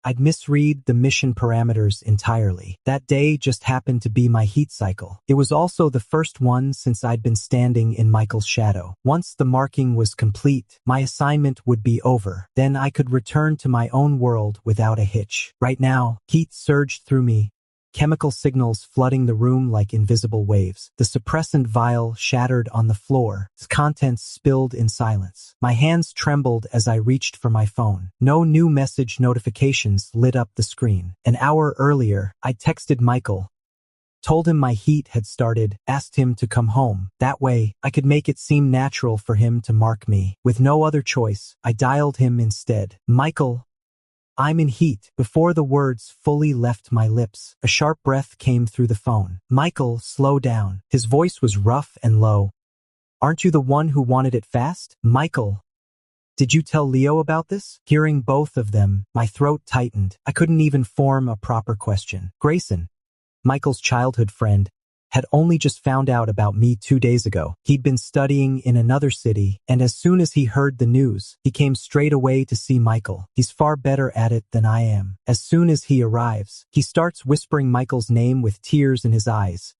I'd misread the mission parameters entirely. That day just happened to be my heat cycle. It was also the first one since I'd been standing in Michael's shadow. Once the marking was complete, my assignment would be over. Then I could return to my own world without a hitch. Right now, heat surged through me, chemical signals flooding the room like invisible waves. The suppressant vial shattered on the floor, its contents spilled in silence. My hands trembled as I reached for my phone. No new message notifications lit up the screen. An hour earlier, I texted Michael, told him my heat had started, asked him to come home. That way, I could make it seem natural for him to mark me. With no other choice, I dialed him instead. Michael, I'm in heat. Before the words fully left my lips, a sharp breath came through the phone. Michael, slow down. His voice was rough and low. Aren't you the one who wanted it fast? Michael, did you tell Leo about this? Hearing both of them, my throat tightened. I couldn't even form a proper question. Grayson, Michael's childhood friend, had only just found out about me 2 days ago. He'd been studying in another city, and as soon as he heard the news, he came straight away to see Michael. He's far better at it than I am. As soon as he arrives, he starts whispering Michael's name with tears in his eyes.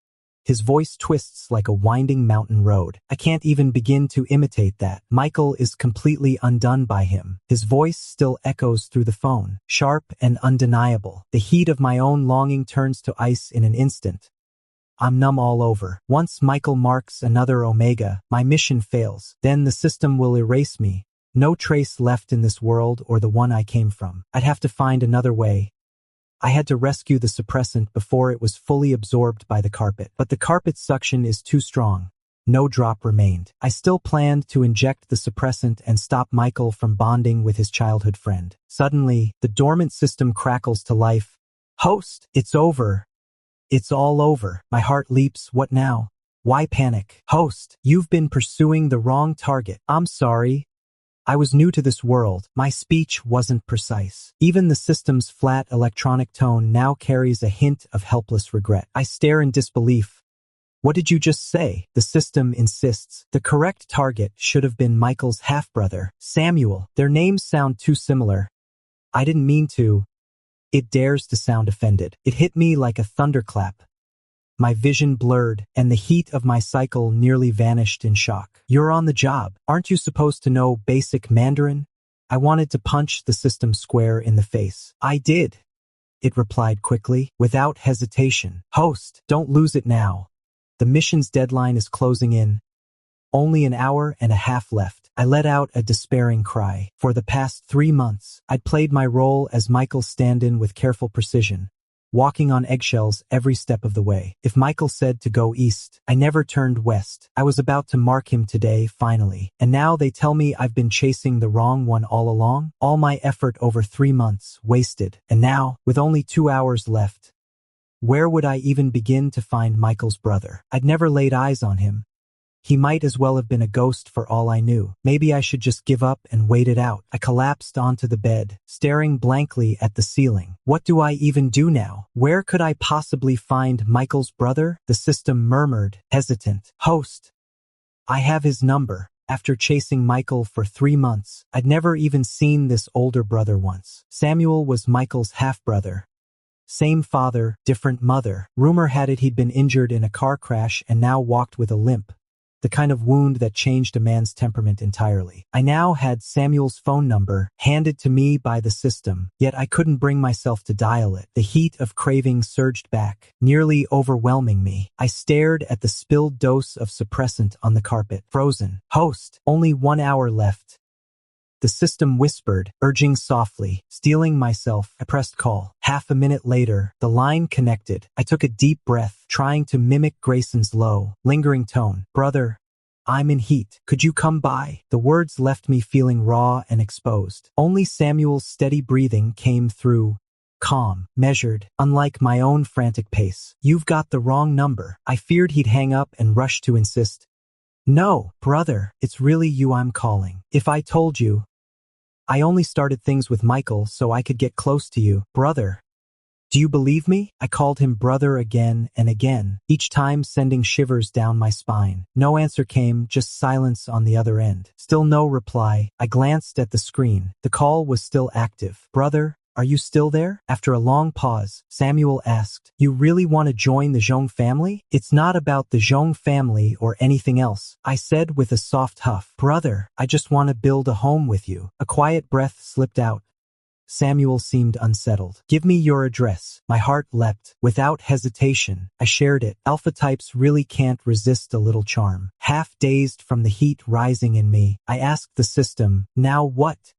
His voice twists like a winding mountain road. I can't even begin to imitate that. Michael is completely undone by him. His voice still echoes through the phone, sharp and undeniable. The heat of my own longing turns to ice in an instant. I'm numb all over. Once Michael marks another omega, my mission fails. Then the system will erase me. No trace left in this world or the one I came from. I'd have to find another way. I had to rescue the suppressant before it was fully absorbed by the carpet. But the carpet's suction is too strong. No drop remained. I still planned to inject the suppressant and stop Michael from bonding with his childhood friend. Suddenly, the dormant system crackles to life. Host, it's over. It's all over. My heart leaps. What now? Why panic? Host, you've been pursuing the wrong target. I'm sorry. I was new to this world. My speech wasn't precise. Even the system's flat electronic tone now carries a hint of helpless regret. I stare in disbelief. What did you just say? The system insists. The correct target should have been Michael's half-brother, Samuel. Their names sound too similar. I didn't mean to. It dares to sound offended. It hit me like a thunderclap. My vision blurred, and the heat of my cycle nearly vanished in shock. You're on the job. Aren't you supposed to know basic Mandarin? I wanted to punch the system square in the face. I did, it replied quickly, without hesitation. Host, don't lose it now. The mission's deadline is closing in. Only an hour and a half left. I let out a despairing cry. For the past 3 months, I'd played my role as Michael's stand-in with careful precision, walking on eggshells every step of the way. If Michael said to go east, I never turned west. I was about to mark him today, finally. And now they tell me I've been chasing the wrong one all along? All my effort over 3 months, wasted. And now, with only 2 hours left, where would I even begin to find Michael's brother? I'd never laid eyes on him. He might as well have been a ghost for all I knew. Maybe I should just give up and wait it out. I collapsed onto the bed, staring blankly at the ceiling. What do I even do now? Where could I possibly find Michael's brother? The system murmured, hesitant. Host, I have his number. After chasing Michael for 3 months, I'd never even seen this older brother once. Samuel was Michael's half-brother. Same father, different mother. Rumor had it he'd been injured in a car crash and now walked with a limp. The kind of wound that changed a man's temperament entirely. I now had Samuel's phone number, handed to me by the system, yet I couldn't bring myself to dial it. The heat of craving surged back, nearly overwhelming me. I stared at the spilled dose of suppressant on the carpet, frozen. Host, only 1 hour left. The system whispered, urging softly. Steeling myself, I pressed call. Half a minute later, the line connected. I took a deep breath, trying to mimic Grayson's low, lingering tone. Brother, I'm in heat. Could you come by? The words left me feeling raw and exposed. Only Samuel's steady breathing came through. Calm, measured, unlike my own frantic pace. You've got the wrong number. I feared he'd hang up and rush to insist. No, brother, it's really you I'm calling. If I told you, I only started things with Michael so I could get close to you. Brother, do you believe me? I called him brother again and again, each time sending shivers down my spine. No answer came, just silence on the other end. Still no reply. I glanced at the screen. The call was still active. Brother, are you still there? After a long pause, Samuel asked, you really want to join the Zhong family? It's not about the Zhong family or anything else, I said with a soft huff. Brother, I just want to build a home with you. A quiet breath slipped out. Samuel seemed unsettled. Give me your address. My heart leapt. Without hesitation, I shared it. Alpha types really can't resist a little charm. Half dazed from the heat rising in me, I asked the system, now what?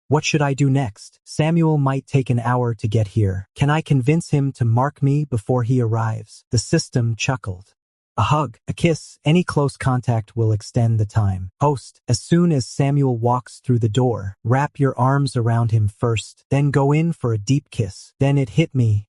What should I do next? Samuel might take an hour to get here. Can I convince him to mark me before he arrives? The system chuckled. A hug, a kiss, any close contact will extend the time. Host, as soon as Samuel walks through the door, wrap your arms around him first, then go in for a deep kiss. Then it hit me.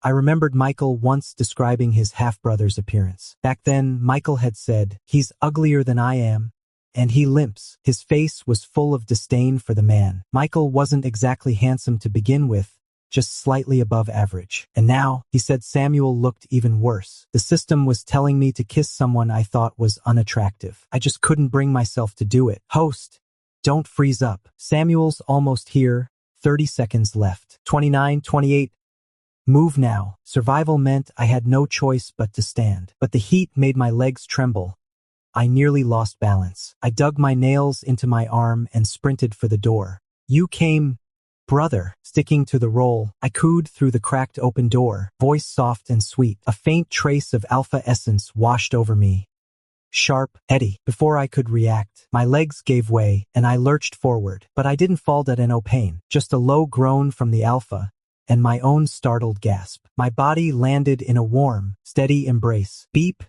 I remembered Michael once describing his half-brother's appearance. Back then, Michael had said, he's uglier than I am, and he limps. His face was full of disdain for the man. Michael wasn't exactly handsome to begin with, just slightly above average. And now, he said Samuel looked even worse. The system was telling me to kiss someone I thought was unattractive. I just couldn't bring myself to do it. Host, don't freeze up. Samuel's almost here. 30 seconds left. 29, 28. Move now. Survival meant I had no choice but to stand. But the heat made my legs tremble. I nearly lost balance. I dug my nails into my arm and sprinted for the door. You came, brother. Sticking to the role, I cooed through the cracked open door, voice soft and sweet. A faint trace of alpha essence washed over me. Sharp, heady. Before I could react, my legs gave way, and I lurched forward. But I didn't fall dead, no pain. Just a low groan from the alpha, and my own startled gasp. My body landed in a warm, steady embrace. Beep.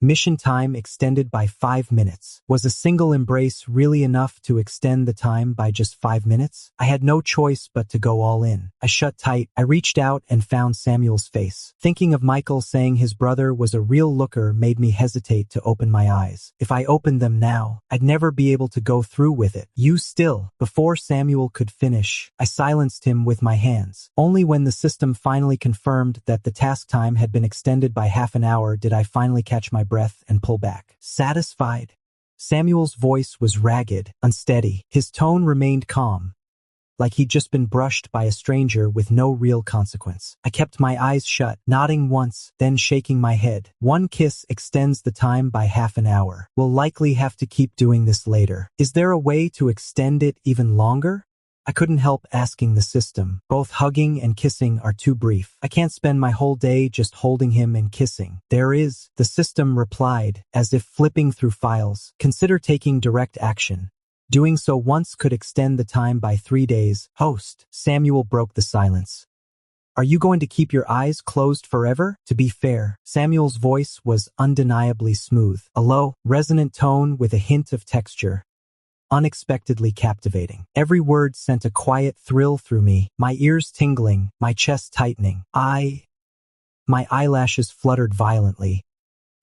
Mission time extended by 5 minutes. Was a single embrace really enough to extend the time by just 5 minutes? I had no choice but to go all in. I shut tight. I reached out and found Samuel's face. Thinking of Michael saying his brother was a real looker made me hesitate to open my eyes. If I opened them now, I'd never be able to go through with it. You still. Before Samuel could finish, I silenced him with my hands. Only when the system finally confirmed that the task time had been extended by half an hour did I finally catch my breath and pull back. Satisfied? Samuel's voice was ragged, unsteady. His tone remained calm, like he'd just been brushed by a stranger with no real consequence. I kept my eyes shut, nodding once, then shaking my head. One kiss extends the time by half an hour. We'll likely have to keep doing this later. Is there a way to extend it even longer? I couldn't help asking the system. Both hugging and kissing are too brief. I can't spend my whole day just holding him and kissing. There is, the system replied, as if flipping through files. Consider taking direct action. Doing so once could extend the time by 3 days. Host, Samuel broke the silence. Are you going to keep your eyes closed forever? To be fair, Samuel's voice was undeniably smooth. A low, resonant tone with a hint of texture. Unexpectedly captivating. Every word sent a quiet thrill through me, my ears tingling, my chest tightening. My eyelashes fluttered violently.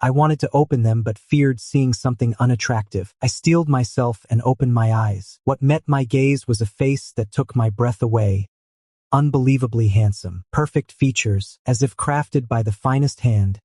I wanted to open them but feared seeing something unattractive. I steeled myself and opened my eyes. What met my gaze was a face that took my breath away. Unbelievably handsome, perfect features, as if crafted by the finest hand.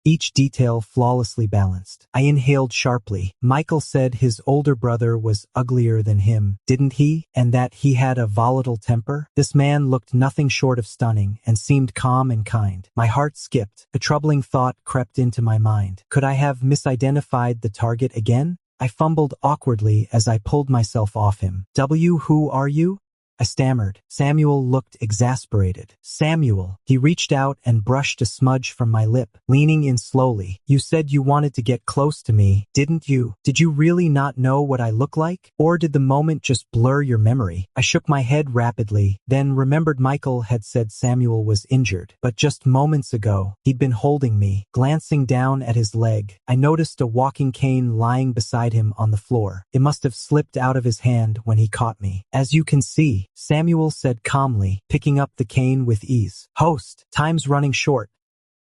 Each detail flawlessly balanced. I inhaled sharply. Michael said his older brother was uglier than him, didn't he? And that he had a volatile temper? This man looked nothing short of stunning and seemed calm and kind. My heart skipped. A troubling thought crept into my mind. Could I have misidentified the target again? I fumbled awkwardly as I pulled myself off him. Who are you? I stammered. Samuel looked exasperated. Samuel. He reached out and brushed a smudge from my lip, leaning in slowly. You said you wanted to get close to me, didn't you? Did you really not know what I look like? Or did the moment just blur your memory? I shook my head rapidly, then remembered Michael had said Samuel was injured. But just moments ago, he'd been holding me. Glancing down at his leg, I noticed a walking cane lying beside him on the floor. It must have slipped out of his hand when he caught me. As you can see, Samuel said calmly, picking up the cane with ease. Host, time's running short.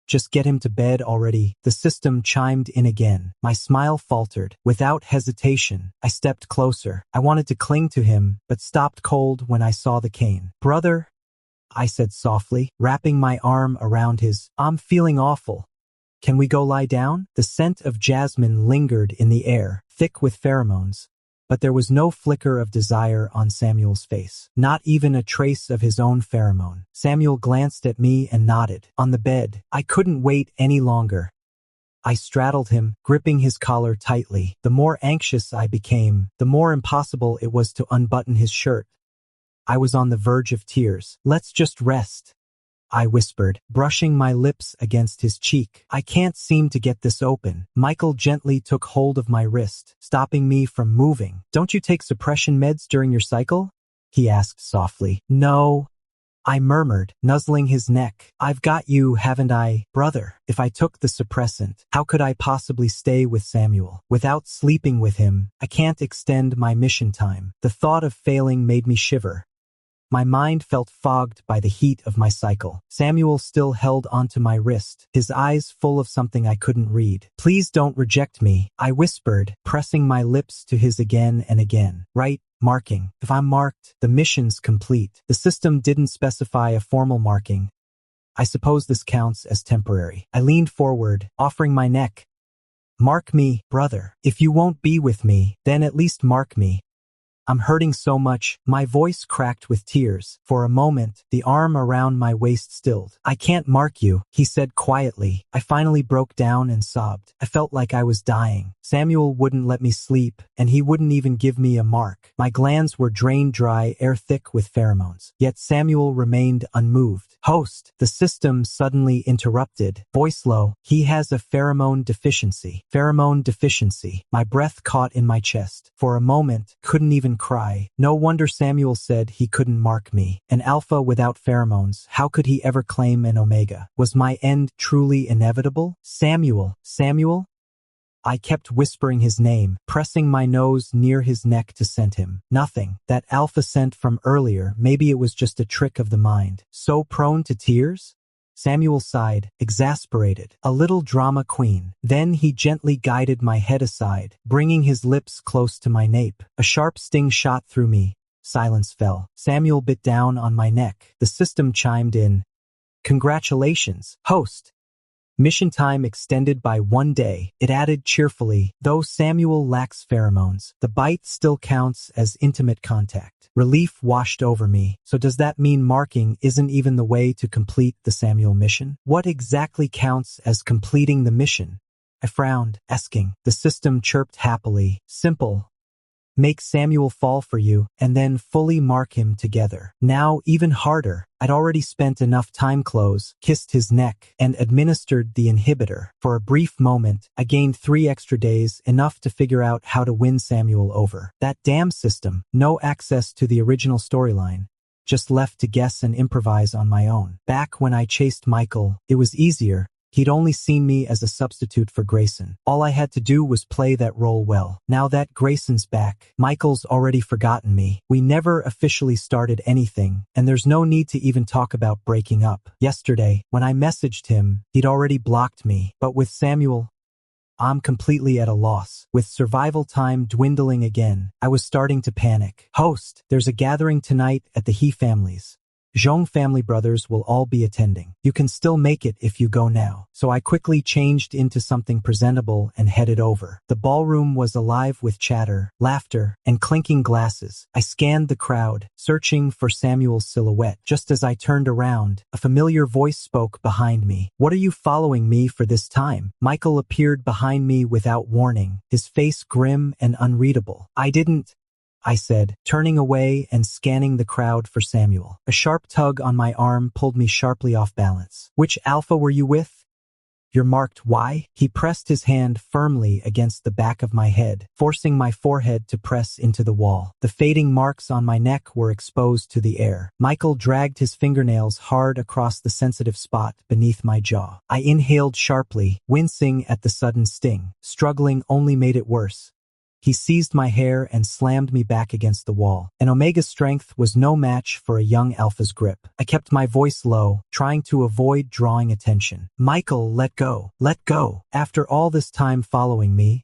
Just get him to bed already. The system chimed in again. My smile faltered. Without hesitation, I stepped closer. I wanted to cling to him, but stopped cold when I saw the cane. Brother, I said softly, wrapping my arm around his. I'm feeling awful. Can we go lie down? The scent of jasmine lingered in the air, thick with pheromones. but there was no flicker of desire on Samuel's face. Not even a trace of his own pheromone. Samuel glanced at me and nodded. On the bed, I couldn't wait any longer. I straddled him, gripping his collar tightly. The more anxious I became, the more impossible it was to unbutton his shirt. I was on the verge of tears. "Let's just rest," I whispered, brushing my lips against his cheek. "I can't seem to get this open." Michael gently took hold of my wrist, stopping me from moving. "Don't you take suppression meds during your cycle?" he asked softly. "No," I murmured, nuzzling his neck. "I've got you, haven't I, brother?" If I took the suppressant, how could I possibly stay with Samuel? Without sleeping with him, I can't extend my mission time. The thought of failing made me shiver. My mind felt fogged by the heat of my cycle. Samuel still held onto my wrist, his eyes full of something I couldn't read. "Please don't reject me," I whispered, pressing my lips to his again and again. "Right, marking. If I'm marked, the mission's complete." The system didn't specify a formal marking. I suppose this counts as temporary. I leaned forward, offering my neck. "Mark me, brother. If you won't be with me, then at least mark me. I'm hurting so much." My voice cracked with tears. For a moment, the arm around my waist stilled. "I can't mark you," he said quietly. I finally broke down and sobbed. I felt like I was dying. Samuel wouldn't let me sleep, and he wouldn't even give me a mark. My glands were drained dry, air thick with pheromones. Yet Samuel remained unmoved. "Host," the system suddenly interrupted. Voice low, "He has a pheromone deficiency." Pheromone deficiency. My breath caught in my chest. For a moment, couldn't even cry. No wonder Samuel said he couldn't mark me. An alpha without pheromones, how could he ever claim an omega? Was my end truly inevitable? "Samuel, Samuel?" I kept whispering his name, pressing my nose near his neck to scent him. Nothing. That alpha scent from earlier, maybe it was just a trick of the mind. So prone to tears? Samuel sighed, exasperated. A little drama queen. Then he gently guided my head aside, bringing his lips close to my nape. A sharp sting shot through me. Silence fell. Samuel bit down on my neck. The system chimed in. "Congratulations, host. Mission time extended by 1 day," it added cheerfully. "Though Samuel lacks pheromones, the bite still counts as intimate contact." Relief washed over me. So does that mean marking isn't even the way to complete the Samuel mission? What exactly counts as completing the mission? I frowned, asking. The system chirped happily. "Simple. Make Samuel fall for you, and then fully mark him together." Now even harder. I'd already spent enough time close, kissed his neck, and administered the inhibitor. For a brief moment, I gained 3 extra days, enough to figure out how to win Samuel over. That damn system, no access to the original storyline. Just left to guess and improvise on my own. Back when I chased Michael, it was easier. He'd only seen me as a substitute for Grayson. All I had to do was play that role well. Now that Grayson's back, Michael's already forgotten me. We never officially started anything, and there's no need to even talk about breaking up. Yesterday, when I messaged him, he'd already blocked me. But with Samuel, I'm completely at a loss. With survival time dwindling again, I was starting to panic. "Host, there's a gathering tonight at the He family's. Zhong family brothers will all be attending. You can still make it if you go now." So I quickly changed into something presentable and headed over. The ballroom was alive with chatter, laughter, and clinking glasses. I scanned the crowd, searching for Samuel's silhouette. Just as I turned around, a familiar voice spoke behind me. "What are you following me for this time?" Michael appeared behind me without warning, his face grim and unreadable. "I didn't," I said, turning away and scanning the crowd for Samuel. A sharp tug on my arm pulled me sharply off balance. "Which alpha were you with?" "You're marked Y." He pressed his hand firmly against the back of my head, forcing my forehead to press into the wall. The fading marks on my neck were exposed to the air. Michael dragged his fingernails hard across the sensitive spot beneath my jaw. I inhaled sharply, wincing at the sudden sting. Struggling only made it worse. He seized my hair and slammed me back against the wall. An Omega's strength was no match for a young Alpha's grip. I kept my voice low, trying to avoid drawing attention. "Michael, let go. Let go. After all this time following me,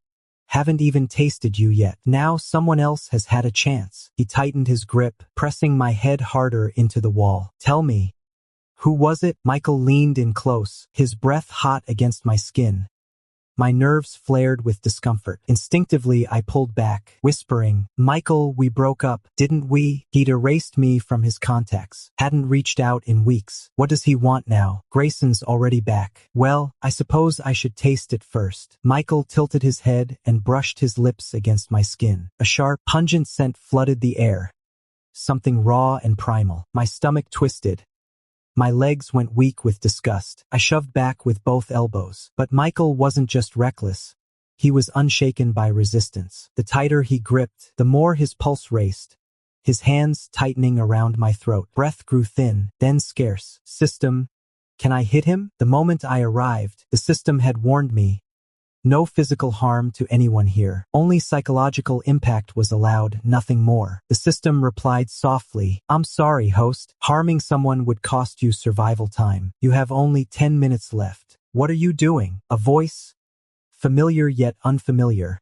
haven't even tasted you yet. Now someone else has had a chance." He tightened his grip, pressing my head harder into the wall. "Tell me, who was it?" Michael leaned in close, his breath hot against my skin. My nerves flared with discomfort. Instinctively, I pulled back, whispering, "Michael, we broke up, didn't we?" He'd erased me from his contacts. Hadn't reached out in weeks. What does he want now? Grayson's already back. Well, I suppose I should taste it first. Michael tilted his head and brushed his lips against my skin. A sharp, pungent scent flooded the air. Something raw and primal. My stomach twisted. My legs went weak with disgust. I shoved back with both elbows. But Michael wasn't just reckless. He was unshaken by resistance. The tighter he gripped, the more his pulse raced. His hands tightening around my throat. Breath grew thin, then scarce. System, can I hit him? The moment I arrived, the system had warned me. No physical harm to anyone here. Only psychological impact was allowed, nothing more. The system replied softly, "I'm sorry, host. Harming someone would cost you survival time. You have only 10 minutes left." "What are you doing?" A voice, familiar yet unfamiliar,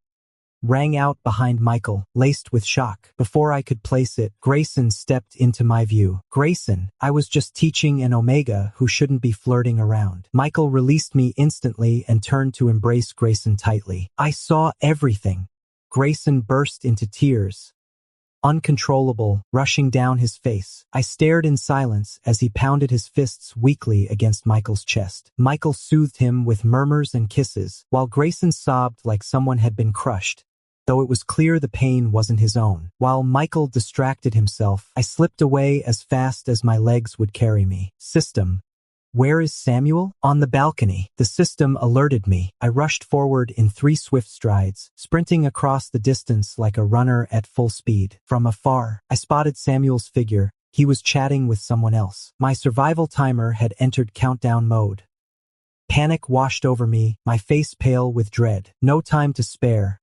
rang out behind Michael, laced with shock. Before I could place it, Grayson stepped into my view. "Grayson, I was just teaching an Omega who shouldn't be flirting around." Michael released me instantly and turned to embrace Grayson tightly. "I saw everything." Grayson burst into tears, uncontrollable, rushing down his face. I stared in silence as he pounded his fists weakly against Michael's chest. Michael soothed him with murmurs and kisses, while Grayson sobbed like someone had been crushed, though it was clear the pain wasn't his own. While Michael distracted himself, I slipped away as fast as my legs would carry me. "System, where is Samuel?" "On the balcony." The system alerted me. I rushed forward in 3 swift strides, sprinting across the distance like a runner at full speed. From afar, I spotted Samuel's figure. He was chatting with someone else. My survival timer had entered countdown mode. Panic washed over me, my face pale with dread. No time to spare.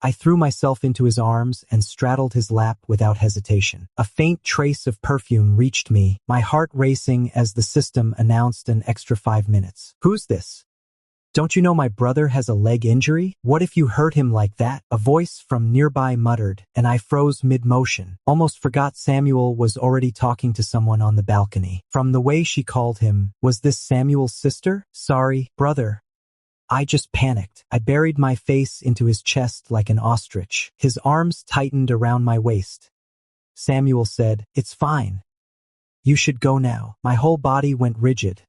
I threw myself into his arms and straddled his lap without hesitation. A faint trace of perfume reached me, my heart racing as the system announced an extra 5 minutes. "Who's this? Don't you know my brother has a leg injury? What if you hurt him like that?" A voice from nearby muttered, and I froze mid-motion. Almost forgot Samuel was already talking to someone on the balcony. From the way she called him, was this Samuel's sister? "Sorry, brother." I just panicked. I buried my face into his chest like an ostrich. His arms tightened around my waist. Samuel said, "It's fine. You should go now." My whole body went rigid.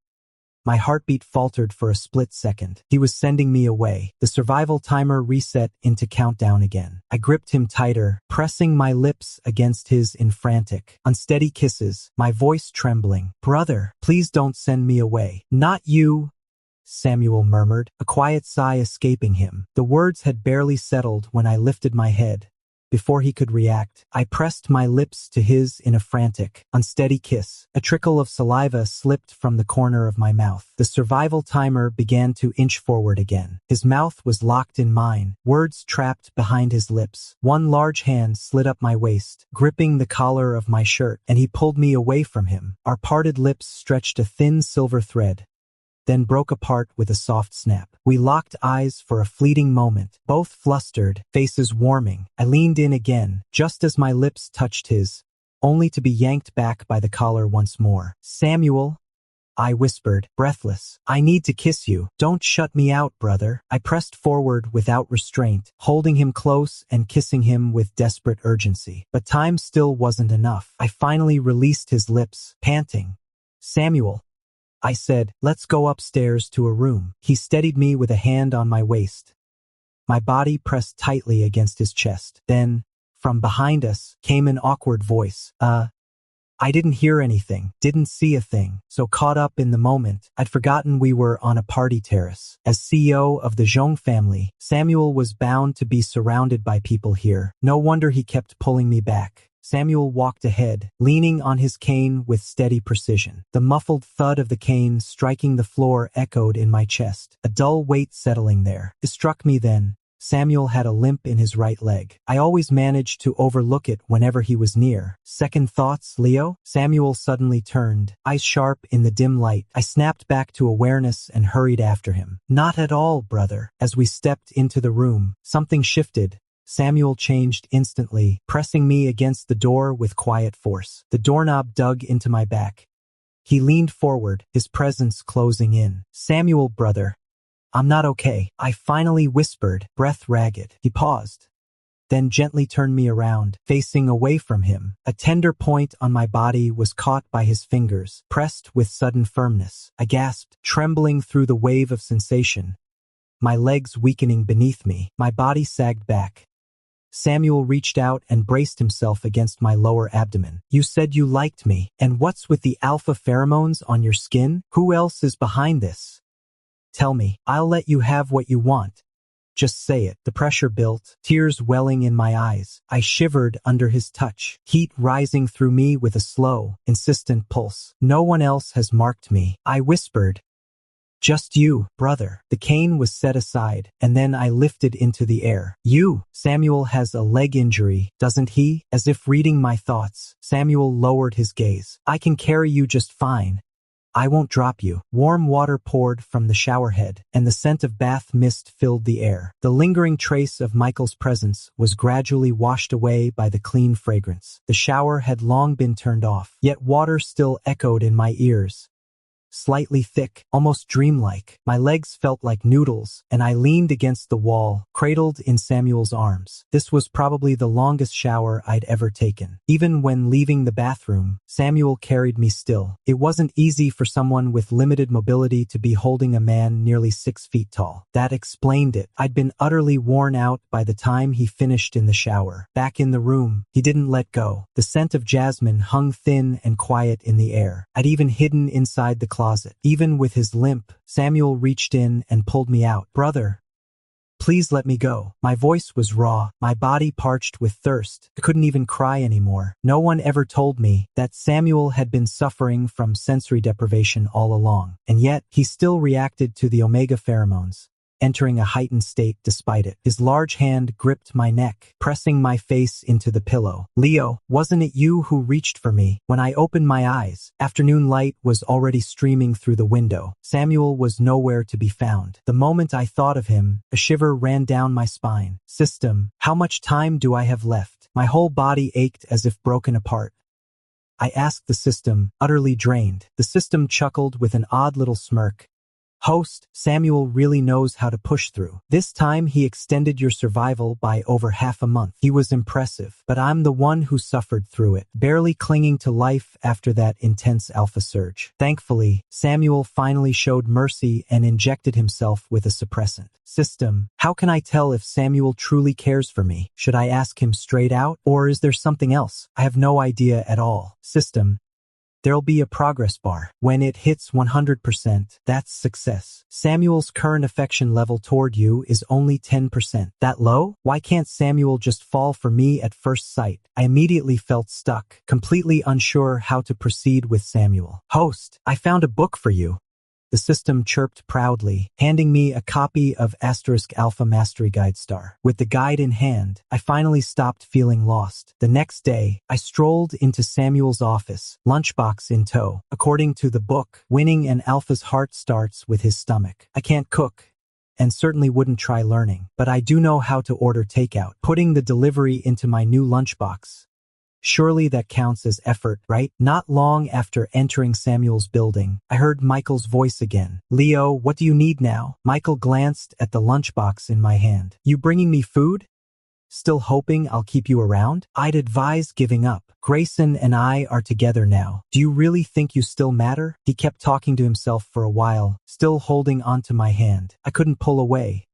My heartbeat faltered for a split second. He was sending me away. The survival timer reset into countdown again. I gripped him tighter, pressing my lips against his in frantic, unsteady kisses, my voice trembling. "Brother, please don't send me away." "Not you," Samuel murmured, a quiet sigh escaping him. The words had barely settled when I lifted my head. Before he could react, I pressed my lips to his in a frantic, unsteady kiss. A trickle of saliva slipped from the corner of my mouth. The survival timer began to inch forward again. His mouth was locked in mine, words trapped behind his lips. One large hand slid up my waist, gripping the collar of my shirt, and he pulled me away from him. Our parted lips stretched a thin silver thread, then broke apart with a soft snap. We locked eyes for a fleeting moment, both flustered, faces warming. I leaned in again, just as my lips touched his, only to be yanked back by the collar once more. "Samuel," I whispered, breathless. "I need to kiss you. Don't shut me out, brother." I pressed forward without restraint, holding him close and kissing him with desperate urgency. But time still wasn't enough. I finally released his lips, panting. "Samuel," I said, "let's go upstairs to a room." He steadied me with a hand on my waist. My body pressed tightly against his chest. Then, from behind us, came an awkward voice. I didn't hear anything, didn't see a thing, so caught up in the moment, I'd forgotten we were on a party terrace. As CEO of the Zhong family, Samuel was bound to be surrounded by people here. No wonder he kept pulling me back. Samuel walked ahead, leaning on his cane with steady precision. The muffled thud of the cane striking the floor echoed in my chest, a dull weight settling there. It struck me then. Samuel had a limp in his right leg. I always managed to overlook it whenever he was near. "Second thoughts, Leo?" Samuel suddenly turned, eyes sharp in the dim light. I snapped back to awareness and hurried after him. "Not at all, brother." As we stepped into the room, something shifted. Samuel changed instantly, pressing me against the door with quiet force. The doorknob dug into my back. He leaned forward, his presence closing in. "Samuel, brother." I'm not okay, I finally whispered, breath ragged. He paused, then gently turned me around, facing away from him. A tender point on my body was caught by his fingers, pressed with sudden firmness. I gasped, trembling through the wave of sensation, my legs weakening beneath me. My body sagged back. Samuel reached out and braced himself against my lower abdomen. You said you liked me, and what's with the alpha pheromones on your skin? Who else is behind this? Tell me, I'll let you have what you want. Just say it. The pressure built, tears welling in my eyes. I shivered under his touch, heat rising through me with a slow, insistent pulse. No one else has marked me, I whispered. Just you, brother. The cane was set aside, and then I lifted into the air. Samuel has a leg injury, doesn't he? As if reading my thoughts, Samuel lowered his gaze. I can carry you just fine. I won't drop you. Warm water poured from the showerhead, and the scent of bath mist filled the air. The lingering trace of Michael's presence was gradually washed away by the clean fragrance. The shower had long been turned off, yet water still echoed in my ears. Slightly thick, almost dreamlike. My legs felt like noodles, and I leaned against the wall, cradled in Samuel's arms. This was probably the longest shower I'd ever taken. Even when leaving the bathroom, Samuel carried me still. It wasn't easy for someone with limited mobility to be holding a man nearly 6 feet tall. That explained it. I'd been utterly worn out by the time he finished in the shower. Back in the room, he didn't let go. The scent of jasmine hung thin and quiet in the air. I'd even hidden inside the closet. Even with his limp, Samuel reached in and pulled me out. Brother, please let me go. My voice was raw, my body parched with thirst. I couldn't even cry anymore. No one ever told me that Samuel had been suffering from sensory deprivation all along, and yet he still reacted to the omega pheromones, entering a heightened state despite it. His large hand gripped my neck, pressing my face into the pillow. Leo, wasn't it you who reached for me? When I opened my eyes, afternoon light was already streaming through the window. Samuel was nowhere to be found. The moment I thought of him, a shiver ran down my spine. System, how much time do I have left? My whole body ached as if broken apart. I asked the system, utterly drained. The system chuckled with an odd little smirk. Host, Samuel really knows how to push through. This time he extended your survival by over half a month. He was impressive, but I'm the one who suffered through it, barely clinging to life after that intense alpha surge. Thankfully, Samuel finally showed mercy and injected himself with a suppressant. System, how can I tell if Samuel truly cares for me? Should I ask him straight out, or is there something else? I have no idea at all. System, there'll be a progress bar. When it hits 100%, that's success. Samuel's current affection level toward you is only 10%. That low? Why can't Samuel just fall for me at first sight? I immediately felt stuck, completely unsure how to proceed with Samuel. Host, I found a book for you. The system chirped proudly, handing me a copy of *Alpha Mastery Guide Star. With the guide in hand, I finally stopped feeling lost. The next day, I strolled into Samuel's office, lunchbox in tow. According to the book, winning an alpha's heart starts with his stomach. I can't cook, and certainly wouldn't try learning, but I do know how to order takeout, putting the delivery into my new lunchbox. Surely that counts as effort, right? Not long after entering Samuel's building, I heard Michael's voice again. Leo, what do you need now? Michael glanced at the lunchbox in my hand. You bringing me food? Still hoping I'll keep you around? I'd advise giving up. Grayson and I are together now. Do you really think you still matter? He kept talking to himself for a while, still holding onto my hand. I couldn't pull away,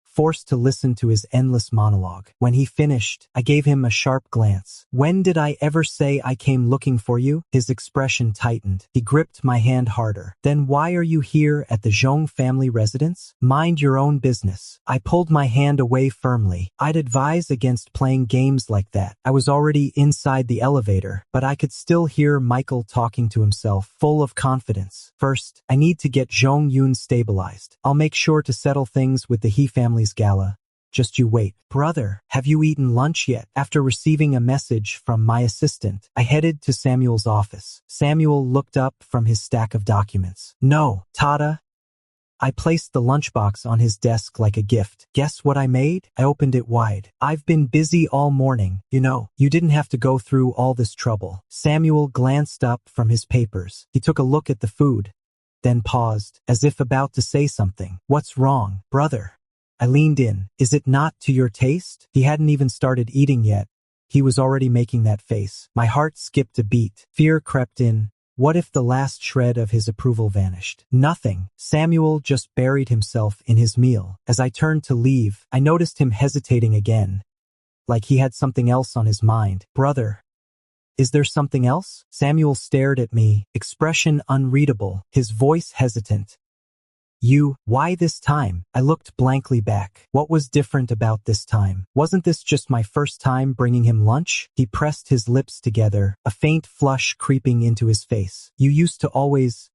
forced to listen to his endless monologue. When he finished, I gave him a sharp glance. When did I ever say I came looking for you? His expression tightened. He gripped my hand harder. Then why are you here at the Zhong family residence? Mind your own business. I pulled my hand away firmly. I'd advise against playing games like that. I was already inside the elevator, but I could still hear Michael talking to himself, full of confidence. First, I need to get Zhong Yun stabilized. I'll make sure to settle things with the He family's gala. Just you wait. Brother, have you eaten lunch yet? After receiving a message from my assistant, I headed to Samuel's office. Samuel looked up from his stack of documents. No, Tada. I placed the lunchbox on his desk like a gift. Guess what I made? I opened it wide. I've been busy all morning. You didn't have to go through all this trouble. Samuel glanced up from his papers. He took a look at the food, then paused, as if about to say something. What's wrong, brother? I leaned in. Is it not to your taste? He hadn't even started eating yet. He was already making that face. My heart skipped a beat. Fear crept in. What if the last shred of his approval vanished? Nothing. Samuel just buried himself in his meal. As I turned to leave, I noticed him hesitating again, like he had something else on his mind. Brother, is there something else? Samuel stared at me, expression unreadable, his voice hesitant. Why this time? I looked blankly back. What was different about this time? Wasn't this just my first time bringing him lunch? He pressed his lips together, a faint flush creeping into his face. You used to always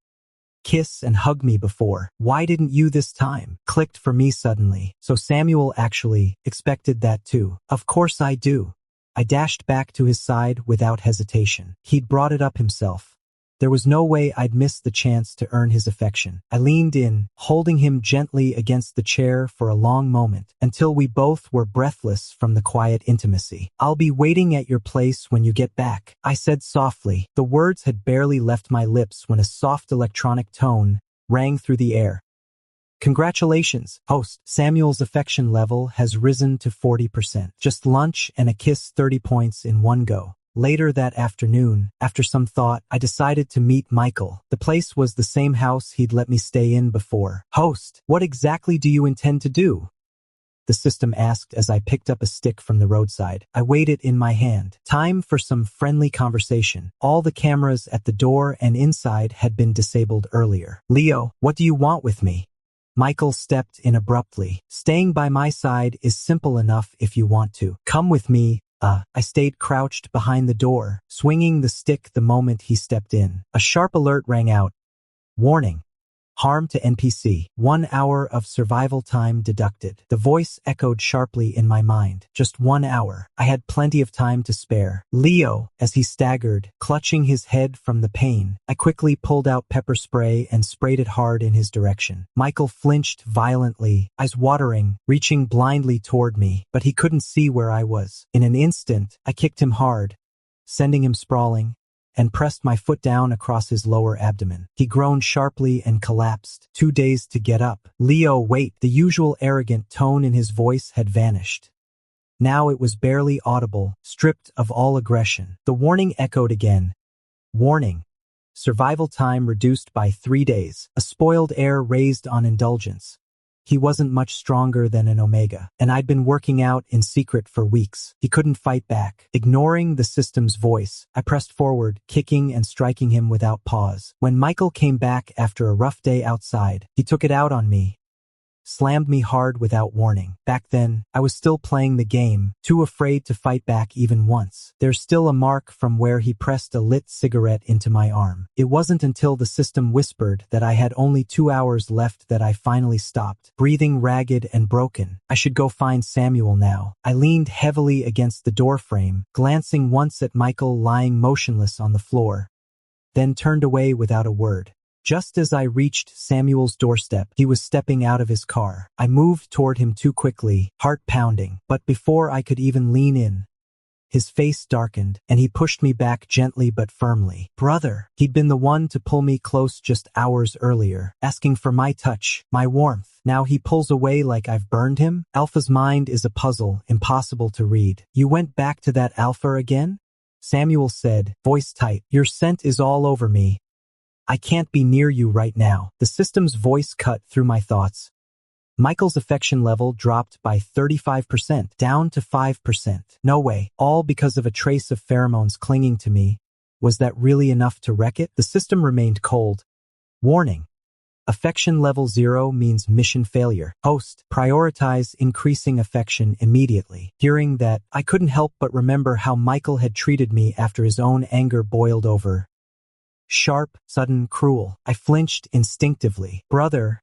kiss and hug me before. Why didn't you this time? Clicked for me suddenly. So Samuel actually expected that too. Of course I do. I dashed back to his side without hesitation. He'd brought it up himself. There was no way I'd miss the chance to earn his affection. I leaned in, holding him gently against the chair for a long moment, until we both were breathless from the quiet intimacy. I'll be waiting at your place when you get back, I said softly. The words had barely left my lips when a soft electronic tone rang through the air. Congratulations, host. Samuel's affection level has risen to 40%. Just lunch and a kiss, 30 points in one go. Later that afternoon, after some thought, I decided to meet Michael. The place was the same house he'd let me stay in before. Host, what exactly do you intend to do? The system asked as I picked up a stick from the roadside. I weighed it in my hand. Time for some friendly conversation. All the cameras at the door and inside had been disabled earlier. Leo, what do you want with me? Michael stepped in abruptly. Staying by my side is simple enough if you want to. Come with me. I stayed crouched behind the door, swinging the stick the moment he stepped in. A sharp alert rang out. Warning. Harm to NPC. 1 hour of survival time deducted. The voice echoed sharply in my mind. Just 1 hour. I had plenty of time to spare. Leo, as he staggered, clutching his head from the pain, I quickly pulled out pepper spray and sprayed it hard in his direction. Michael flinched violently, eyes watering, reaching blindly toward me, but he couldn't see where I was. In an instant, I kicked him hard, sending him sprawling, and pressed my foot down across his lower abdomen. He groaned sharply and collapsed, too dazed to get up. Leo, wait. The usual arrogant tone in his voice had vanished. Now it was barely audible, stripped of all aggression. The warning echoed again. Warning. Survival time reduced by 3 days. A spoiled heir raised on indulgence. He wasn't much stronger than an Omega, and I'd been working out in secret for weeks. He couldn't fight back. Ignoring the system's voice, I pressed forward, kicking and striking him without pause. When Michael came back after a rough day outside, he took it out on me. Slammed me hard without warning. Back then, I was still playing the game, too afraid to fight back even once. There's still a mark from where he pressed a lit cigarette into my arm. It wasn't until the system whispered that I had only 2 hours left that I finally stopped, breathing ragged and broken. I should go find Samuel now. I leaned heavily against the doorframe, glancing once at Michael lying motionless on the floor, then turned away without a word. Just as I reached Samuel's doorstep, he was stepping out of his car. I moved toward him too quickly, heart pounding, but before I could even lean in, his face darkened, and he pushed me back gently but firmly. Brother, he'd been the one to pull me close just hours earlier, asking for my touch, my warmth. Now he pulls away like I've burned him? Alpha's mind is a puzzle, impossible to read. You went back to that Alpha again? Samuel said, voice tight. Your scent is all over me. I can't be near you right now. The system's voice cut through my thoughts. Michael's affection level dropped by 35%, down to 5%. No way. All because of a trace of pheromones clinging to me. Was that really enough to wreck it? The system remained cold. Warning. Affection level 0 means mission failure. Host, prioritize increasing affection immediately. Hearing that, I couldn't help but remember how Michael had treated me after his own anger boiled over. Sharp, sudden, cruel. I flinched instinctively. Brother,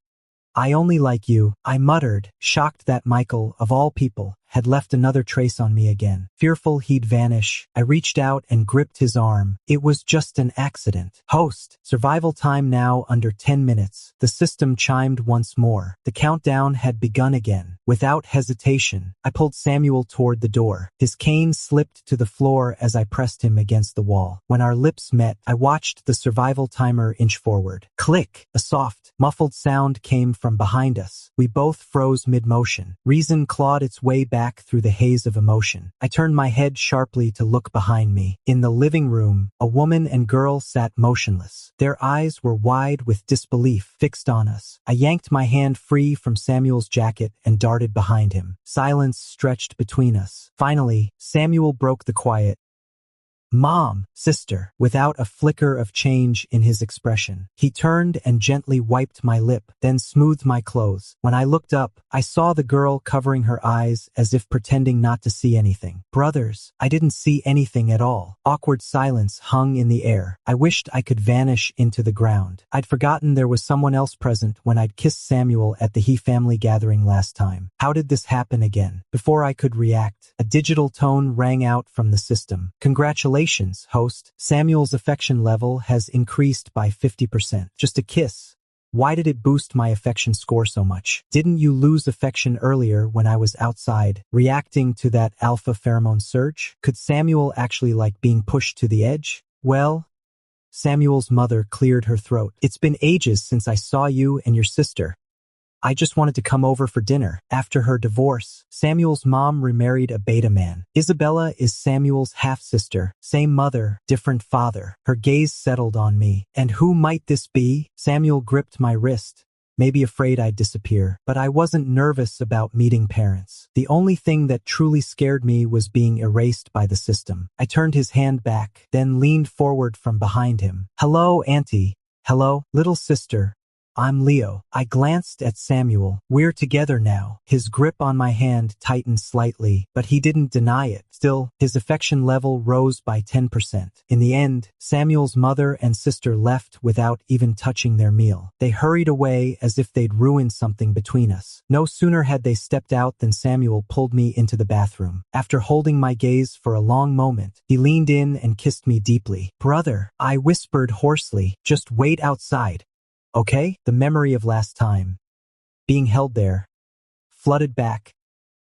I only like you, I muttered, shocked that Michael, of all people, had left another trace on me again. Fearful he'd vanish, I reached out and gripped his arm. It was just an accident. Host, survival time now under 10 minutes. The system chimed once more. The countdown had begun again. Without hesitation, I pulled Samuel toward the door. His cane slipped to the floor as I pressed him against the wall. When our lips met, I watched the survival timer inch forward. Click! A soft, muffled sound came from behind us. We both froze mid-motion. Reason clawed its way back through the haze of emotion. I turned my head sharply to look behind me. In the living room, a woman and girl sat motionless. Their eyes were wide with disbelief, fixed on us. I yanked my hand free from Samuel's jacket and darted behind him. Silence stretched between us. Finally, Samuel broke the quiet. Mom, sister, without a flicker of change in his expression. He turned and gently wiped my lip, then smoothed my clothes. When I looked up, I saw the girl covering her eyes as if pretending not to see anything. Brothers, I didn't see anything at all. Awkward silence hung in the air. I wished I could vanish into the ground. I'd forgotten there was someone else present when I'd kissed Samuel at the He family gathering last time. How did this happen again? Before I could react, a digital tone rang out from the system. Congratulations, host. Samuel's affection level has increased by 50%. Just a kiss. Why did it boost my affection score so much? Didn't you lose affection earlier when I was outside, reacting to that alpha pheromone surge? Could Samuel actually like being pushed to the edge? Well, Samuel's mother cleared her throat. It's been ages since I saw you and your sister. I just wanted to come over for dinner. After her divorce, Samuel's mom remarried a beta man. Isabella is Samuel's half-sister. Same mother, different father. Her gaze settled on me. And who might this be? Samuel gripped my wrist, maybe afraid I'd disappear. But I wasn't nervous about meeting parents. The only thing that truly scared me was being erased by the system. I turned his hand back, then leaned forward from behind him. Hello, Auntie. Hello, little sister. I'm Leo. I glanced at Samuel. We're together now. His grip on my hand tightened slightly, but he didn't deny it. Still, his affection level rose by 10%. In the end, Samuel's mother and sister left without even touching their meal. They hurried away as if they'd ruined something between us. No sooner had they stepped out than Samuel pulled me into the bathroom. After holding my gaze for a long moment, he leaned in and kissed me deeply. Brother, I whispered hoarsely, just wait outside. Okay? The memory of last time, being held there, flooded back.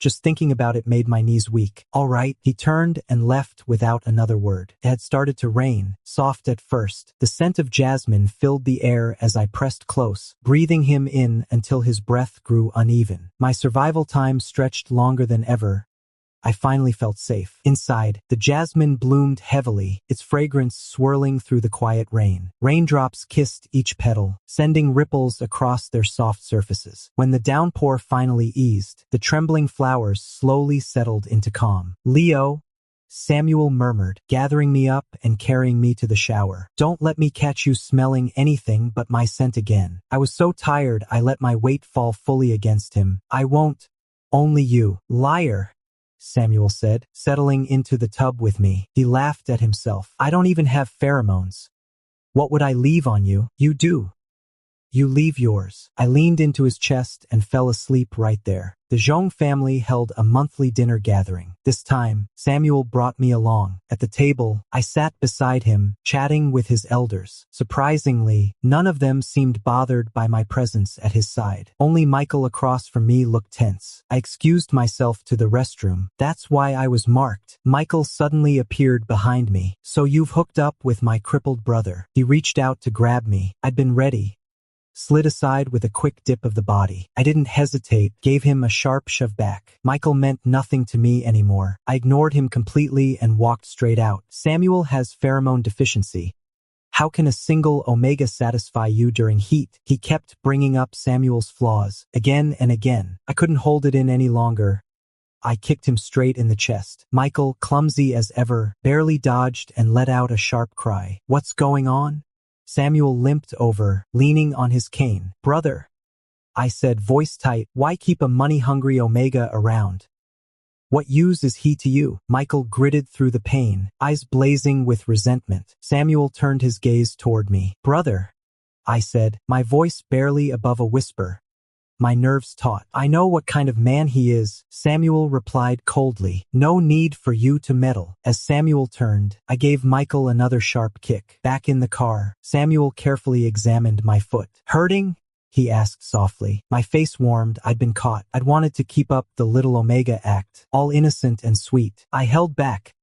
Just thinking about it made my knees weak. All right, he turned and left without another word. It had started to rain, soft at first. The scent of jasmine filled the air as I pressed close, breathing him in until his breath grew uneven. My survival time stretched longer than ever. I finally felt safe. Inside, the jasmine bloomed heavily, its fragrance swirling through the quiet rain. Raindrops kissed each petal, sending ripples across their soft surfaces. When the downpour finally eased, the trembling flowers slowly settled into calm. Leo, Samuel murmured, gathering me up and carrying me to the shower. Don't let me catch you smelling anything but my scent again. I was so tired I let my weight fall fully against him. I won't. Only you. Liar, Samuel said, settling into the tub with me. He laughed at himself. I don't even have pheromones. What would I leave on you? You do. You leave yours. I leaned into his chest and fell asleep right there. The Zhong family held a monthly dinner gathering. This time, Samuel brought me along. At the table, I sat beside him, chatting with his elders. Surprisingly, none of them seemed bothered by my presence at his side. Only Michael across from me looked tense. I excused myself to the restroom. That's why I was marked. Michael suddenly appeared behind me. So you've hooked up with my crippled brother. He reached out to grab me. I'd been ready. Slid aside with a quick dip of the body. I didn't hesitate, gave him a sharp shove back. Michael meant nothing to me anymore. I ignored him completely and walked straight out. Samuel has pheromone deficiency. How can a single omega satisfy you during heat? He kept bringing up Samuel's flaws, again and again. I couldn't hold it in any longer. I kicked him straight in the chest. Michael, clumsy as ever, barely dodged and let out a sharp cry. What's going on? Samuel limped over, leaning on his cane. Brother, I said, voice tight, why keep a money-hungry omega around? What use is he to you? Michael gritted through the pain, eyes blazing with resentment. Samuel turned his gaze toward me. Brother, I said, my voice barely above a whisper. my nerves taut. I know what kind of man he is, Samuel replied coldly. No need for you to meddle. As Samuel turned, I gave Michael another sharp kick. Back in the car, Samuel carefully examined my foot. Hurting? He asked softly. My face warmed. I'd been caught. I'd wanted to keep up the little Omega act, all innocent and sweet. I held back.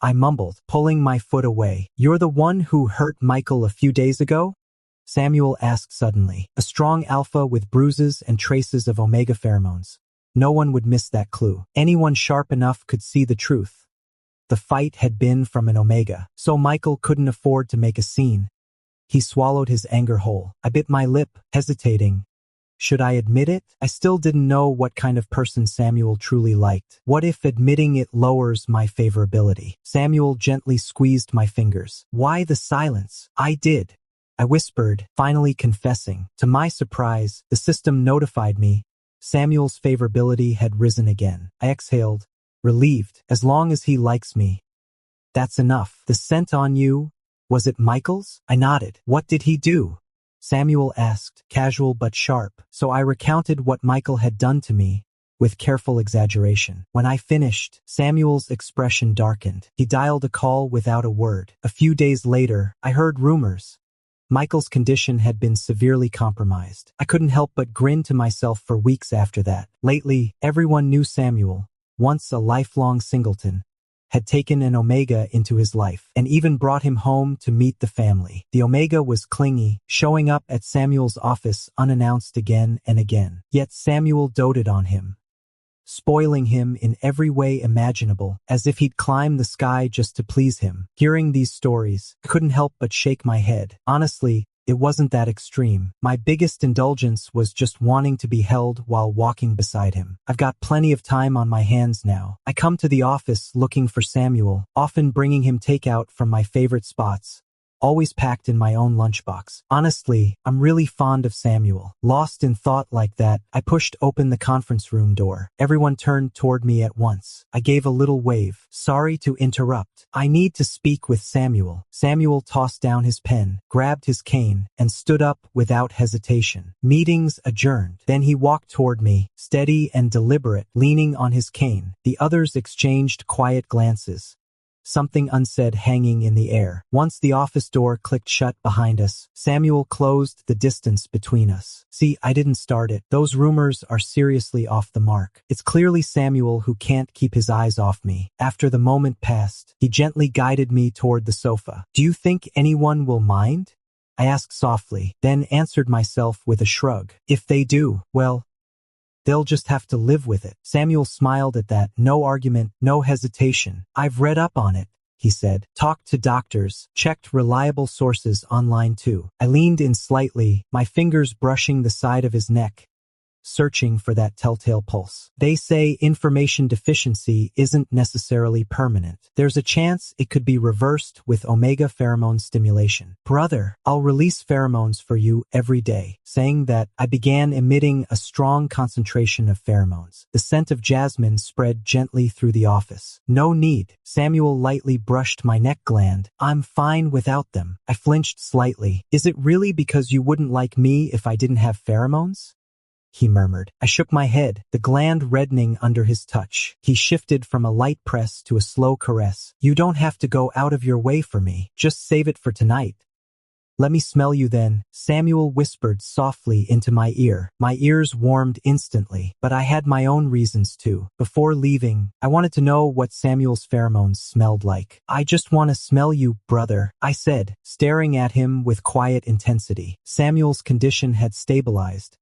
I mumbled, pulling my foot away. You're the one who hurt Michael a few days ago? Samuel asked suddenly. A strong alpha with bruises and traces of Omega pheromones. No one would miss that clue. Anyone sharp enough could see the truth. The fight had been from an Omega, so Michael couldn't afford to make a scene. He swallowed his anger whole. I bit my lip, hesitating. Should I admit it? I still didn't know what kind of person Samuel truly liked. What if admitting it lowers my favorability? Samuel gently squeezed my fingers. Why the silence? I did. I whispered, finally confessing. To my surprise, the system notified me. Samuel's favorability had risen again. I exhaled, relieved. As long as he likes me. That's enough. The scent on you, was it Michael's? I nodded. What did he do? Samuel asked, casual but sharp. So I recounted what Michael had done to me, with careful exaggeration. When I finished, Samuel's expression darkened. He dialed a call without a word. A few days later, I heard rumors. Michael's condition had been severely compromised. I couldn't help but grin to myself for weeks after that. Lately, everyone knew Samuel, once a lifelong singleton, had taken an Omega into his life and even brought him home to meet the family. The Omega was clingy, showing up at Samuel's office unannounced again and again. Yet Samuel doted on him, spoiling him in every way imaginable, as if he'd climb the sky just to please him. Hearing these stories, I couldn't help but shake my head. Honestly, it wasn't that extreme. My biggest indulgence was just wanting to be held while walking beside him. I've got plenty of time on my hands now. I come to the office looking for Samuel, often bringing him takeout from my favorite spots, always packed in my own lunchbox. Honestly, I'm really fond of Samuel. Lost in thought like that, I pushed open the conference room door. Everyone turned toward me at once. I gave a little wave. Sorry to interrupt. I need to speak with Samuel. Samuel tossed down his pen, grabbed his cane, and stood up without hesitation. Meetings adjourned. Then he walked toward me, steady and deliberate, leaning on his cane. The others exchanged quiet glances, something unsaid hanging in the air. Once the office door clicked shut behind us, Samuel closed the distance between us. See, I didn't start it. Those rumors are seriously off the mark. It's clearly Samuel who can't keep his eyes off me. After the moment passed, he gently guided me toward the sofa. Do you think anyone will mind? I asked softly, then answered myself with a shrug. If they do, well, they'll just have to live with it. Samuel smiled at that. No argument, no hesitation. I've read up on it, he said. Talked to doctors, checked reliable sources online too. I leaned in slightly, my fingers brushing the side of his neck, searching for that telltale pulse. They say information deficiency isn't necessarily permanent. There's a chance it could be reversed with Omega pheromone stimulation. Brother, I'll release pheromones for you every day. Saying that, I began emitting a strong concentration of pheromones. The scent of jasmine spread gently through the office. No need. Samuel lightly brushed my neck gland. I'm fine without them. I flinched slightly. Is it really because you wouldn't like me if I didn't have pheromones? He murmured. I shook my head, the gland reddening under his touch. He shifted from a light press to a slow caress. You don't have to go out of your way for me. Just save it for tonight. Let me smell you then, Samuel whispered softly into my ear. My ears warmed instantly, but I had my own reasons too. Before leaving, I wanted to know what Samuel's pheromones smelled like. I just want to smell you, brother, I said, staring at him with quiet intensity. Samuel's condition had stabilized.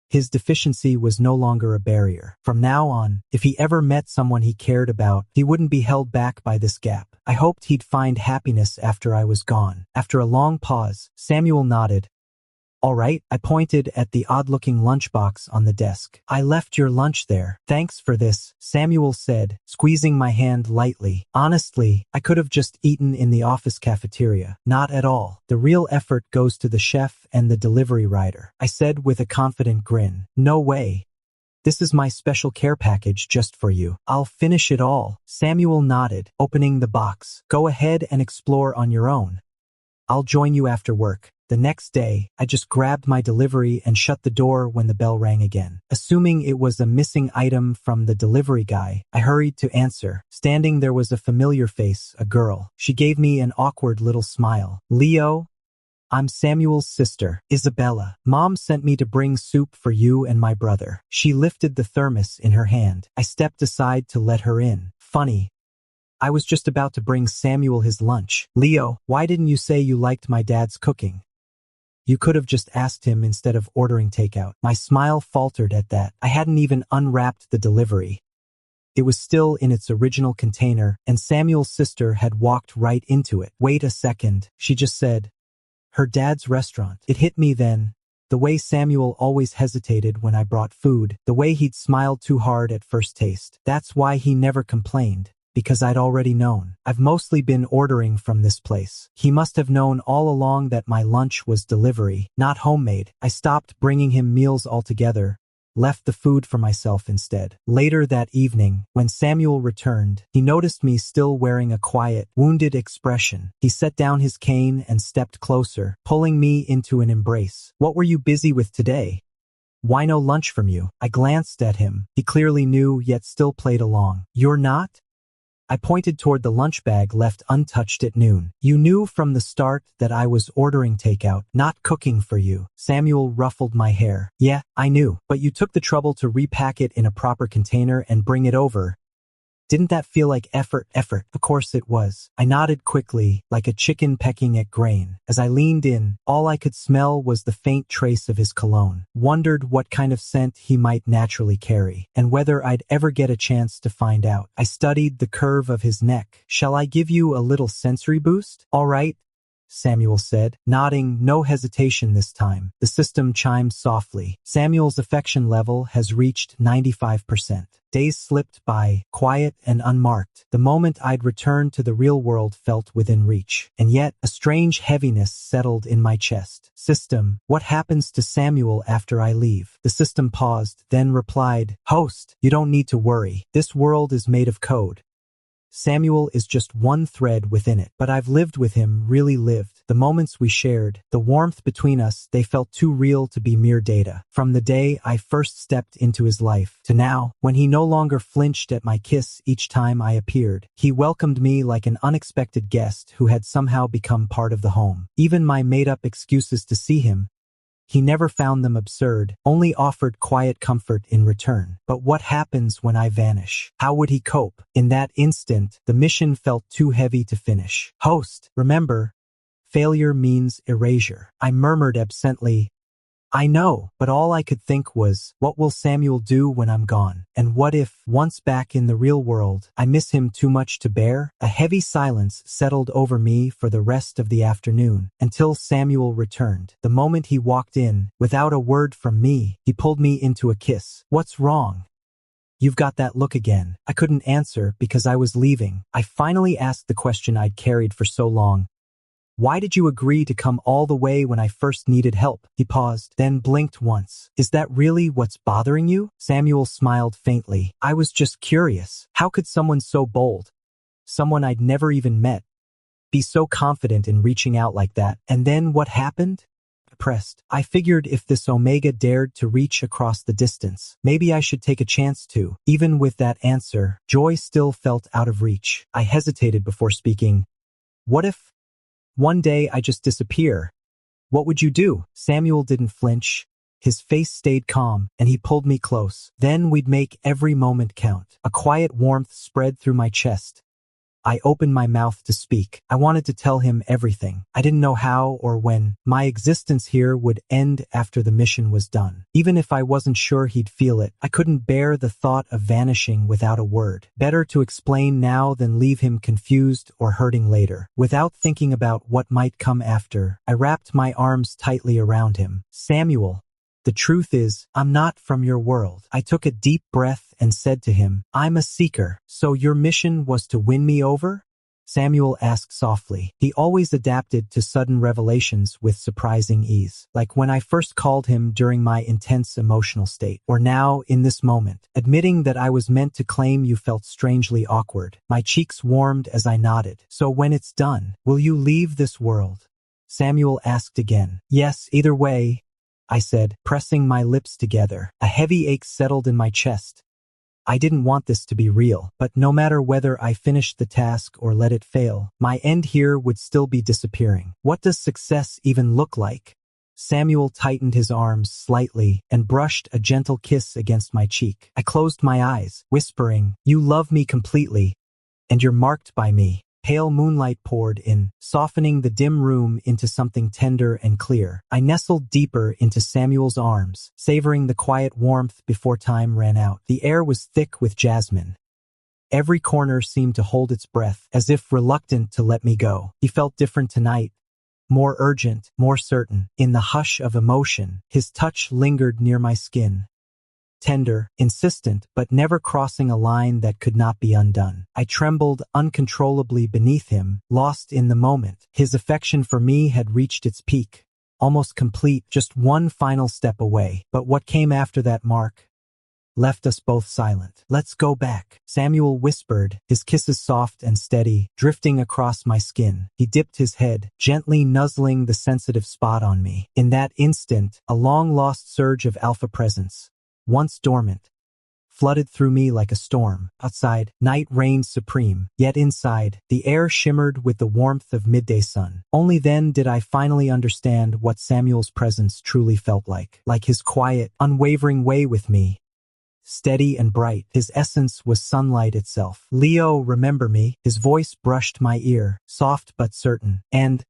His deficiency was no longer a barrier. From now on, if he ever met someone he cared about, he wouldn't be held back by this gap. I hoped he'd find happiness after I was gone. After a long pause, Samuel nodded. All right, I pointed at the odd-looking lunchbox on the desk. I left your lunch there. Thanks for this, Samuel said, squeezing my hand lightly. Honestly, I could have just eaten in the office cafeteria. Not at all. The real effort goes to the chef and the delivery rider, I said with a confident grin. No way. This is my special care package just for you. I'll finish it all. Samuel nodded, opening the box. Go ahead and explore on your own. I'll join you after work. The next day, I just grabbed my delivery and shut the door when the bell rang again. Assuming it was a missing item from the delivery guy, I hurried to answer. Standing there was a familiar face, a girl. She gave me an awkward little smile. Leo? I'm Samuel's sister, Isabella. Mom sent me to bring soup for you and my brother. She lifted the thermos in her hand. I stepped aside to let her in. Funny. I was just about to bring Samuel his lunch. Leo, why didn't you say you liked my dad's cooking? You could have just asked him instead of ordering takeout. My smile faltered at that. I hadn't even unwrapped the delivery. It was still in its original container, and Samuel's sister had walked right into it. Wait a second, she just said. Her dad's restaurant. It hit me then. The way Samuel always hesitated when I brought food. The way he'd smiled too hard at first taste. That's why he never complained. Because I'd already known. I've mostly been ordering from this place. He must have known all along that my lunch was delivery, not homemade. I stopped bringing him meals altogether, left the food for myself instead. Later that evening, when Samuel returned, he noticed me still wearing a quiet, wounded expression. He set down his cane and stepped closer, pulling me into an embrace. What were you busy with today? Why no lunch from you? I glanced at him. He clearly knew, yet still played along. You're not? I pointed toward the lunch bag left untouched at noon. You knew from the start that I was ordering takeout, not cooking for you. Samuel ruffled my hair. Yeah, I knew, but you took the trouble to repack it in a proper container and bring it over. Didn't that feel like effort? Of course it was. I nodded quickly, like a chicken pecking at grain. As I leaned in, all I could smell was the faint trace of his cologne. Wondered what kind of scent he might naturally carry, and whether I'd ever get a chance to find out. I studied the curve of his neck. Shall I give you a little sensory boost? All right, Samuel said, nodding, no hesitation this time. The system chimed softly. Samuel's affection level has reached 95%. Days slipped by, quiet and unmarked. The moment I'd returned to the real world felt within reach. And yet, a strange heaviness settled in my chest. System, what happens to Samuel after I leave? The system paused, then replied, Host, you don't need to worry. This world is made of code. Samuel is just one thread within it, but I've lived with him, really lived. The moments we shared, the warmth between us, they felt too real to be mere data. From the day I first stepped into his life to now, when he no longer flinched at my kiss each time I appeared, he welcomed me like an unexpected guest who had somehow become part of the home. Even my made-up excuses to see him, he never found them absurd, only offered quiet comfort in return. But what happens when I vanish? How would he cope? In that instant, the mission felt too heavy to finish. Host, remember, failure means erasure. I murmured absently, I know, but all I could think was, what will Samuel do when I'm gone? And what if, once back in the real world, I miss him too much to bear? A heavy silence settled over me for the rest of the afternoon, until Samuel returned. The moment he walked in, without a word from me, he pulled me into a kiss. What's wrong? You've got that look again. I couldn't answer because I was leaving. I finally asked the question I'd carried for so long. Why did you agree to come all the way when I first needed help? He paused, then blinked once. Is that really what's bothering you? Samuel smiled faintly. I was just curious. How could someone so bold, someone I'd never even met, be so confident in reaching out like that? And then what happened? Pressed. I figured if this Omega dared to reach across the distance, maybe I should take a chance to. Even with that answer, joy still felt out of reach. I hesitated before speaking. What if one day I just disappear? What would you do? Samuel didn't flinch. His face stayed calm, and he pulled me close. Then we'd make every moment count. A quiet warmth spread through my chest. I opened my mouth to speak. I wanted to tell him everything. I didn't know how or when. My existence here would end after the mission was done. Even if I wasn't sure he'd feel it, I couldn't bear the thought of vanishing without a word. Better to explain now than leave him confused or hurting later. Without thinking about what might come after, I wrapped my arms tightly around him. Samuel, the truth is, I'm not from your world. I took a deep breath and said to him, I'm a seeker. So your mission was to win me over? Samuel asked softly. He always adapted to sudden revelations with surprising ease. Like when I first called him during my intense emotional state. Or now, in this moment, admitting that I was meant to claim you felt strangely awkward. My cheeks warmed as I nodded. So when it's done, will you leave this world? Samuel asked again. Yes, either way, I said, pressing my lips together. A heavy ache settled in my chest. I didn't want this to be real, but no matter whether I finished the task or let it fail, my end here would still be disappearing. What does success even look like? Samuel tightened his arms slightly and brushed a gentle kiss against my cheek. I closed my eyes, whispering, "You love me completely, and you're marked by me." Pale moonlight poured in, softening the dim room into something tender and clear. I nestled deeper into Samuel's arms, savoring the quiet warmth before time ran out. The air was thick with jasmine. Every corner seemed to hold its breath, as if reluctant to let me go. He felt different tonight. More urgent, more certain. In the hush of emotion, his touch lingered near my skin. Tender, insistent, but never crossing a line that could not be undone. I trembled uncontrollably beneath him, lost in the moment. His affection for me had reached its peak. Almost complete, just one final step away. But what came after that mark left us both silent. "Let's go back," Samuel whispered, his kisses soft and steady, drifting across my skin. He dipped his head, gently nuzzling the sensitive spot on me. In that instant, a long-lost surge of alpha presence, once dormant, flooded through me like a storm. Outside, night reigned supreme, yet inside, the air shimmered with the warmth of midday sun. Only then did I finally understand what Samuel's presence truly felt like his quiet, unwavering way with me. Steady and bright, his essence was sunlight itself. "Leo, remember me?" His voice brushed my ear, soft but certain. "And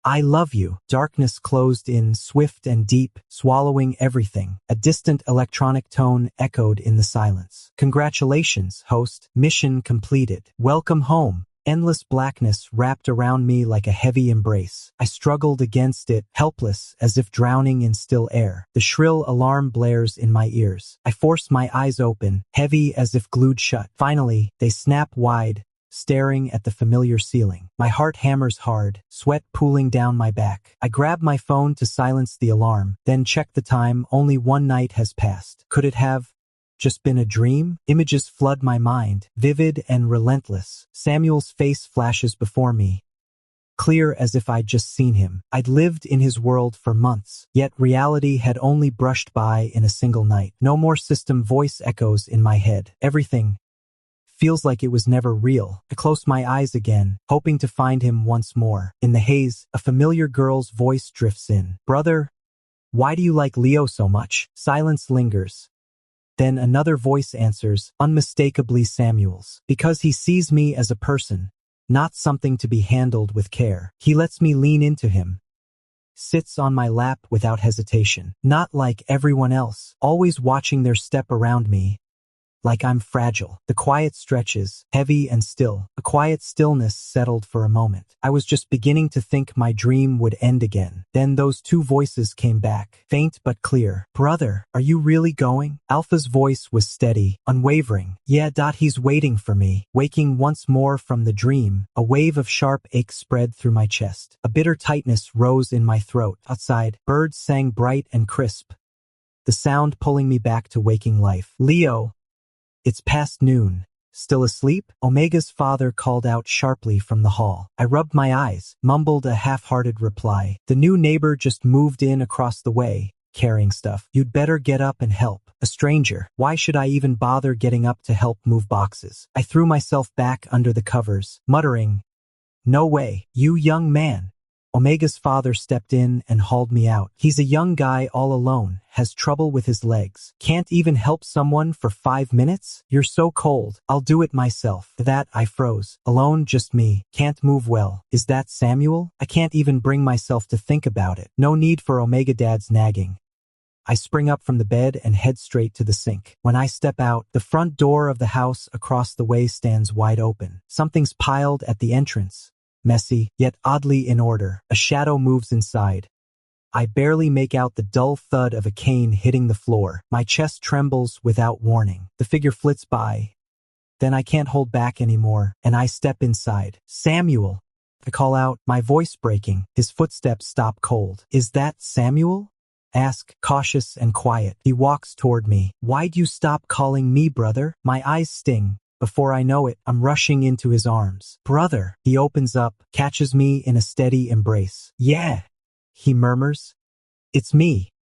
I love you." Darkness closed in, swift and deep, swallowing everything. A distant electronic tone echoed in the silence. "Congratulations, host. Mission completed. Welcome home." Endless blackness wrapped around me like a heavy embrace. I struggled against it, helpless, as if drowning in still air. The shrill alarm blares in my ears. I force my eyes open, heavy as if glued shut. Finally, they snap wide, staring at the familiar ceiling. My heart hammers hard, sweat pooling down my back. I grab my phone to silence the alarm, then check the time. Only one night has passed. Could it have just been a dream? Images flood my mind, vivid and relentless. Samuel's face flashes before me, clear as if I'd just seen him. I'd lived in his world for months, yet reality had only brushed by in a single night. No more system voice echoes in my head. Everything feels like it was never real. I close my eyes again, hoping to find him once more. In the haze, a familiar girl's voice drifts in. "Brother, why do you like Leo so much?" Silence lingers. Then another voice answers, unmistakably Samuel's. "Because he sees me as a person, not something to be handled with care. He lets me lean into him, sits on my lap without hesitation. Not like everyone else, always watching their step around me, like I'm fragile." The quiet stretches, heavy and still. A quiet stillness settled for a moment. I was just beginning to think my dream would end again. Then those two voices came back, faint but clear. "Brother, are you really going?" Alpha's voice was steady, unwavering. "Yeah, he's waiting for me." Waking once more from the dream, a wave of sharp ache spread through my chest. A bitter tightness rose in my throat. Outside, birds sang bright and crisp, the sound pulling me back to waking life. "Leo, it's past noon. Still asleep?" Omega's father called out sharply from the hall. I rubbed my eyes, mumbled a half-hearted reply. "The new neighbor just moved in across the way, carrying stuff. You'd better get up and help." A stranger. Why should I even bother getting up to help move boxes? I threw myself back under the covers, muttering, "No way, you young man." Omega's father stepped in and hauled me out. He's a young guy all alone, has trouble with his legs. Can't even help someone for 5 minutes? "You're so cold. I'll do it myself." That I froze. Alone, just me. Can't move well. Is that Samuel? I can't even bring myself to think about it. No need for Omega Dad's nagging. I spring up from the bed and head straight to the sink. When I step out, the front door of the house across the way stands wide open. Something's piled at the entrance. Messy, yet oddly in order. A shadow moves inside. I barely make out the dull thud of a cane hitting the floor. My chest trembles without warning. The figure flits by. Then I can't hold back anymore, and I step inside. "Samuel!" I call out, my voice breaking. His footsteps stop cold. "Is that Samuel?" Ask, cautious and quiet. He walks toward me. "Why'd you stop calling me brother?" My eyes sting. Before I know it, I'm rushing into his arms. "Brother!" He opens up, catches me in a steady embrace. "Yeah, he murmurs. It's me.